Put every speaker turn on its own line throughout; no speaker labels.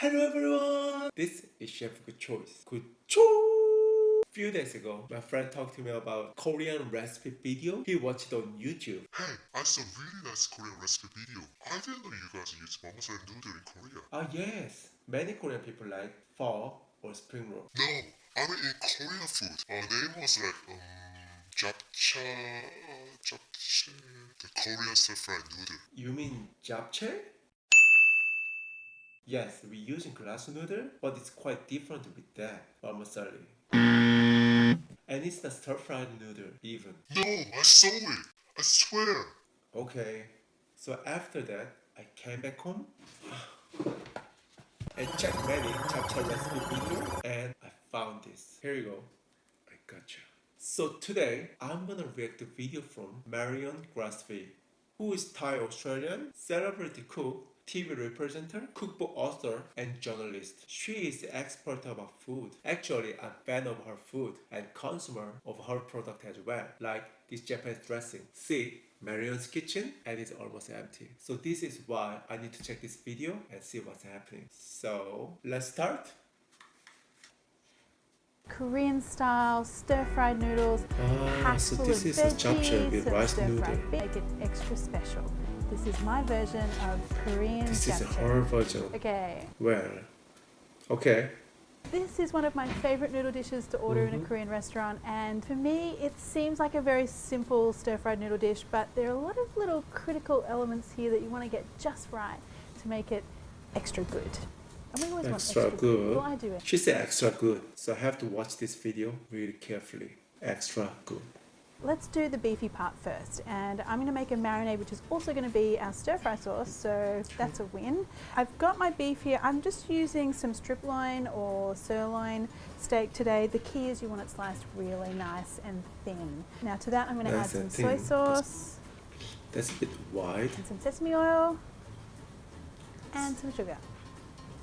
Hello everyone! This is Chef Good Choice. Good Choice! Few days ago, my friend talked to me about Korean recipe video he watched on YouTube.
Hey, I saw a really nice Korean recipe video. I didn't know you guys use momos and noodle in Korea.
Ah yes, many Korean people like pho or spring roll.
No, I mean in Korean food. Name was like Japchae, Japchae, the Korean stir-fried noodle.
You mean Japchae? Yes, we use in glass noodle, but it's quite different with that, vermicelli. And it's the stir-fried noodle even.
No, I saw it. I swear.
Okay, so after that, I came back home and checked many Japchae recipe video and I found this. Here you go. I gotcha. So today, I'm gonna react to video from Marion Grasby, who is Thai Australian, celebrity cook, TV representer, cookbook author, and journalist. She is expert about food. Actually, I'm a fan of her food and consumer of her product as well, like this Japanese dressing. See, Marion's kitchen and it's almost empty. So this is why I need to check this video and see what's happening. So let's start.
Korean style stir-fried noodles, packed
so
full
this
of
is a
veggies,
japchae with
some
rice noodle.
stir-fried make it extra special. This is my version of Korean
This is
japchae.
her version.
Okay.
Well, okay.
This is one of my favorite noodle dishes to order in a Korean restaurant, and for me it seems like a very simple stir-fried noodle dish, but there are a lot of little critical elements here that you want to get just right to make it extra good. And we always
Extra
want extra
good.
Well, I do it.
She said extra good, so I have to watch this video really carefully. Extra good.
Let's do the beefy part first, and I'm going to make a marinade which is also going to be our stir-fry sauce, so that's a win. I've got my beef here. I'm just using some strip loin or sirloin steak today. The key is you want it sliced really nice and thin. Now to that I'm going to add
Nice
some
and
soy
thin.
sauce
That's a bit wide.
and some sesame oil and some sugar.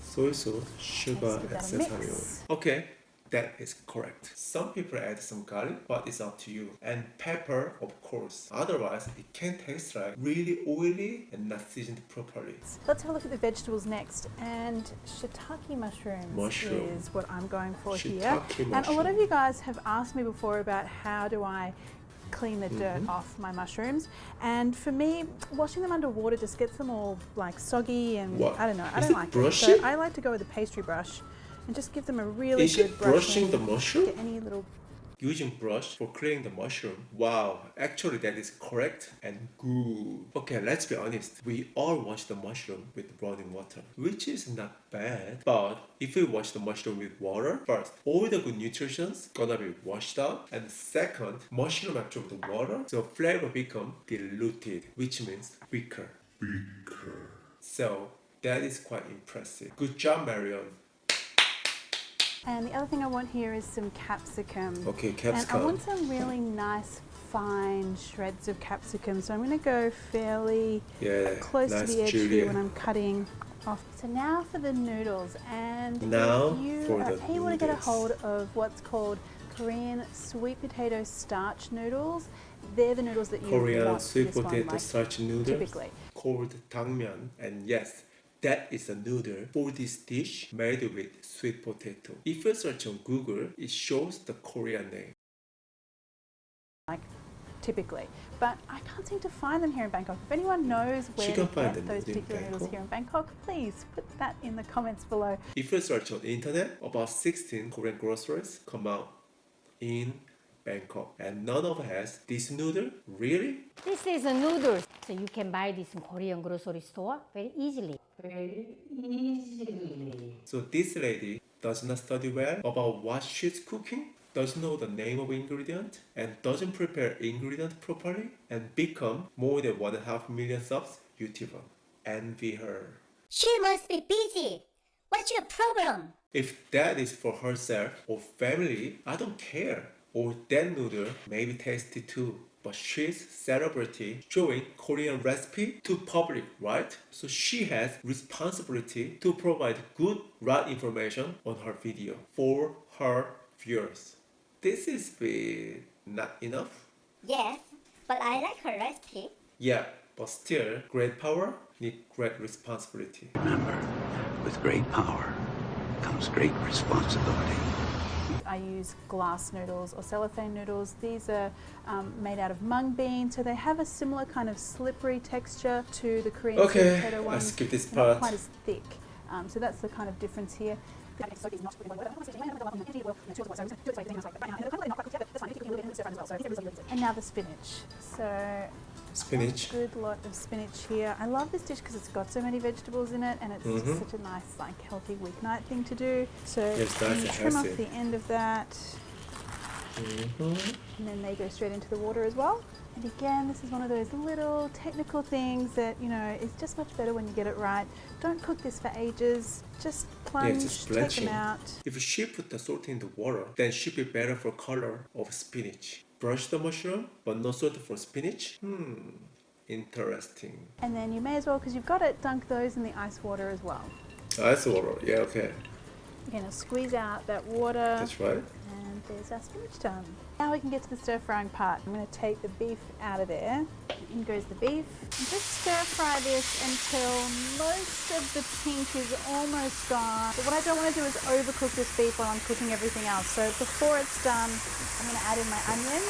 Soy sauce, sugar,
Let's give
and
that a
sesame oil.
mix.
Okay, that is correct. Some people add some garlic, but it's up to you. And pepper, of course. Otherwise, it can taste like really oily and not seasoned properly.
Let's have a look at the vegetables next, and shiitake mushrooms is what I'm going for here.
Shiitake
And a lot of
mushroom.
you guys have asked me before about how do I clean the dirt off my mushrooms, and for me washing them underwater just gets them all like soggy and
What?
I don't know, I
Is
don't
it
like it.
brushing?
So I like to go with a pastry brush and just give them a really
Is she
good
brushing the
brushing.
mushroom?
Get any little
Using brush for cleaning the mushroom. Wow, actually that is correct and good. Okay, let's be honest. We all wash the mushroom with running water, which is not bad. But if we wash the mushroom with water, first, all the good nutrition's gonna be washed out. And second, mushroom absorb the water, so flavor become diluted, which means weaker. So that is quite impressive. Good job, Marion.
And the other thing I want here is some capsicum.
Okay,
And I
capsicum.
want some really nice fine shreds of capsicum. So I'm going to go fairly
Yeah,
close
nice
to the edge here
julienne.
when I'm cutting off. So now for the noodles. And
Now
if you,
for the
if you want to get a
noodles.
hold of what's called Korean sweet potato starch noodles, they're the noodles that you
Korean
want for
sweet
this one,
potato
like
starch noodles
typically.
called tangmyeon, and yes, that is a noodle for this dish made with sweet potato. If you search on Google, it shows the Korean name.
Typically, but I can't seem to find them here in Bangkok. If anyone knows where
She
to
can find
get
them
those
in
particular noodles
Bangkok.
here in Bangkok, please put that in the comments below.
If you search on the internet, about 16 Korean groceries come out in Bangkok, and none of has this noodle. Really?
This is a noodles. So you can buy this in Korean grocery store very easily.
So this lady does not study well about what she's cooking, doesn't know the name of ingredient, and doesn't prepare ingredient properly, and become more than 1.5 million subs YouTuber. Envy her.
She must be busy. What's your problem?
If that is for herself or family, I don't care. Or that noodle may be tasty too. But she's celebrity showing Korean recipe to public, right? So she has responsibility to provide good, right information on her video for her viewers. This is bit not enough.
Yes, but I like her recipe.
Yeah, but still, great power need great responsibility.
Remember, With great power comes great responsibility.
I use glass noodles or cellophane noodles. These are made out of mung bean, so they have a similar kind of slippery texture to the Korean sweet
Okay,
potato
I'll
ones.
skip this
They're not
part.
quite as thick. So that's the kind of difference here. And now the spinach. So
Spinach.
a good lot of spinach here. I love this dish because it's got so many vegetables in it, and it's just such a nice, like, healthy weeknight thing to do. So
Yes, nice
you
and
trim off
healthy.
the end of that, and then they go straight into the water as well. And again, this is one of those little technical things that, you know, is just much better when you get it right. Don't cook this for ages. Just plunge,
just
take
blanching.
them out.
If she put the salt in the water, then should be better for color of spinach. Brush the mushroom, but no salt for spinach? Interesting.
And then you may as well, because you've got it, dunk those in the ice water as well.
Ice water, yeah, okay.
You're going to squeeze out that water.
That's right.
And there's our spinach done. Now we can get to the stir frying part. I'm going to take the beef out of there. In goes the beef. And just stir fry this until most of the pink is almost gone. But what I don't want to do is overcook this beef while I'm cooking everything else. So before it's done, I'm going to add in my onion.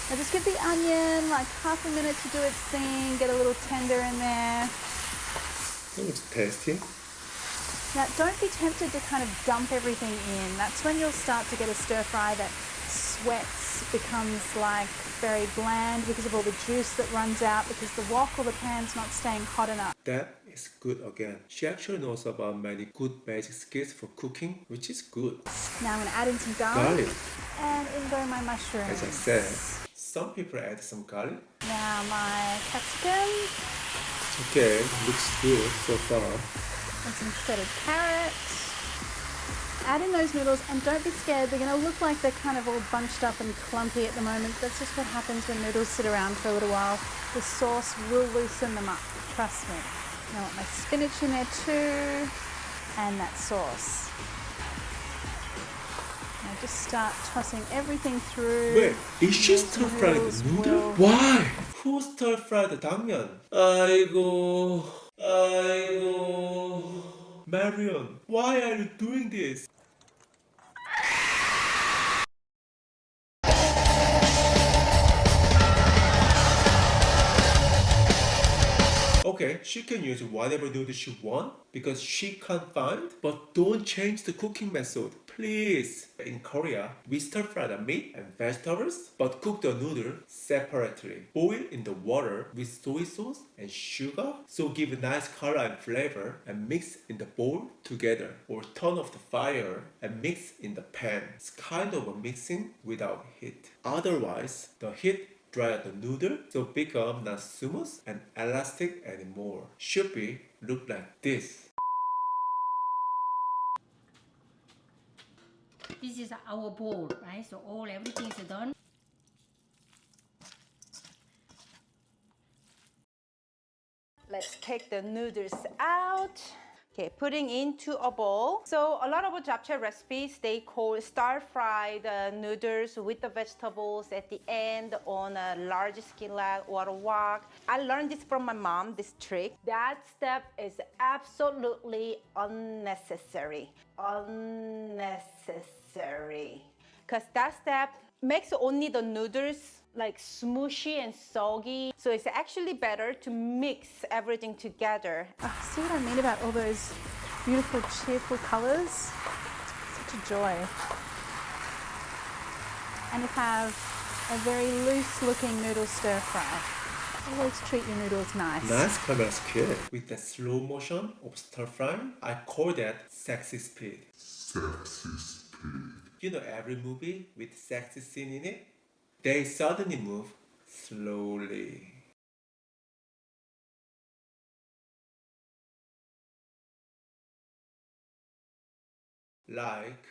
Now just give the onion like half a minute to do its thing, get a little tender in there.
That looks tasty.
Now, don't be tempted to kind of dump everything in. That's when you'll start to get a stir fry that sweats, becomes like very bland because of all the juice that runs out, because the wok or the pan's not staying hot enough.
That is good again. She actually knows about many good basic skills for cooking, which is good.
Now I'm going to add in some garlic,
Garlic,
and in go my mushrooms.
as I said. Some people add some garlic.
Now my capsicum
Okay, looks good so far.
and some shredded carrot. Add in those noodles, and don't be scared. They're going to look like they're kind of all bunched up and clumpy at the moment. That's just what happens when noodles sit around for a little while. The sauce will loosen them up, trust me. I want my spinach in there too, and that sauce. Now just start tossing everything through.
Wait, is she
Those
stir frying
noodles
the noodle?
will-
Why? Who stir fried the 당면? 아이고, 아이고. Marion, why are you doing this? Okay, she can use whatever noodle she wants because she can't find, but don't change the cooking method, please. In Korea, we stir fry the meat and vegetables, but cook the noodle separately. Boil in the water with soy sauce and sugar, so give a nice color and flavor, and mix in the bowl together. Or turn off the fire and mix in the pan. It's kind of a mixing without heat. Otherwise, the heat dry out the noodle so become not smooth and elastic anymore. Should be look like this.
This is our bowl, right? So everything is done.
Let's take the noodles out. Okay, putting into a bowl. So a lot of japchae recipes, they call stir fry the noodles with the vegetables at the end on a large skillet or a wok. I learned this from my mom, this trick. That step is absolutely unnecessary. Unnecessary. Because that step makes only the noodles like smooshy and soggy. So it's actually better to mix everything together.
Oh, see what I mean about all those beautiful, cheerful colors? Such a joy. And to have a very loose-looking noodle stir fry. Always treat your noodles nice.
Nice camera skill. With the slow motion of stir frying, I call that sexy speed.
Sexy speed.
You know every movie with sexy scene in it? They suddenly move slowly. Like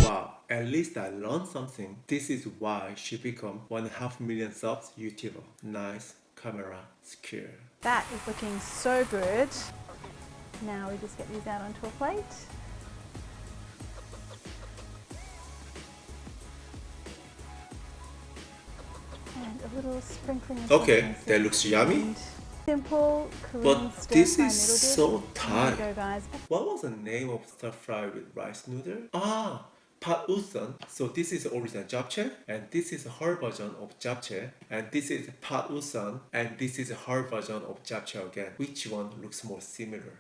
wow, at least I learned something. This is why she become 1.5 million subs YouTuber. Nice camera skill.
That is looking so good. Now we just get these out onto a plate. And a little sprinkling of
Okay,
sesame
that
seeds
looks yummy.
and simple Korean
But
stir
this
fry
is
noodle dish.
so
There
Thai.
you go, guys.
What was the name of stir fry with rice noodle? Ah, Pat Usan. So this is the original japchae, and this is her version of japchae, and this is Pat Usan, and this is her version of japchae again. Which one looks more similar?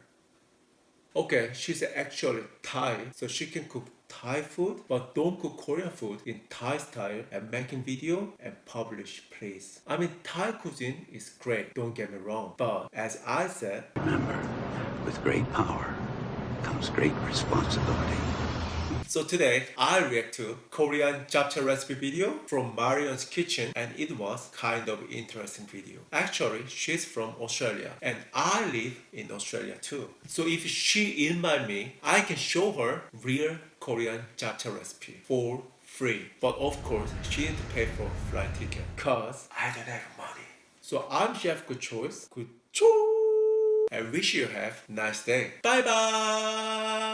Okay, she's actually Thai, so she can cook Thai food, but don't cook Korean food in Thai style and making video and publish, please. I mean, Thai cuisine is great, don't get me wrong, but as I said,
Remember, with great power comes great responsibility.
so today I react to Korean japchae recipe video from Marion's kitchen, and it was kind of interesting video. Actually, she's from Australia and I live in Australia too. So if she invite me, I can show her real Korean japchae recipe for free. But of course, she need to pay for flight ticket cause I don't have money. So I'm chef Good Choice. Good choice. I wish you have a nice day. Bye bye.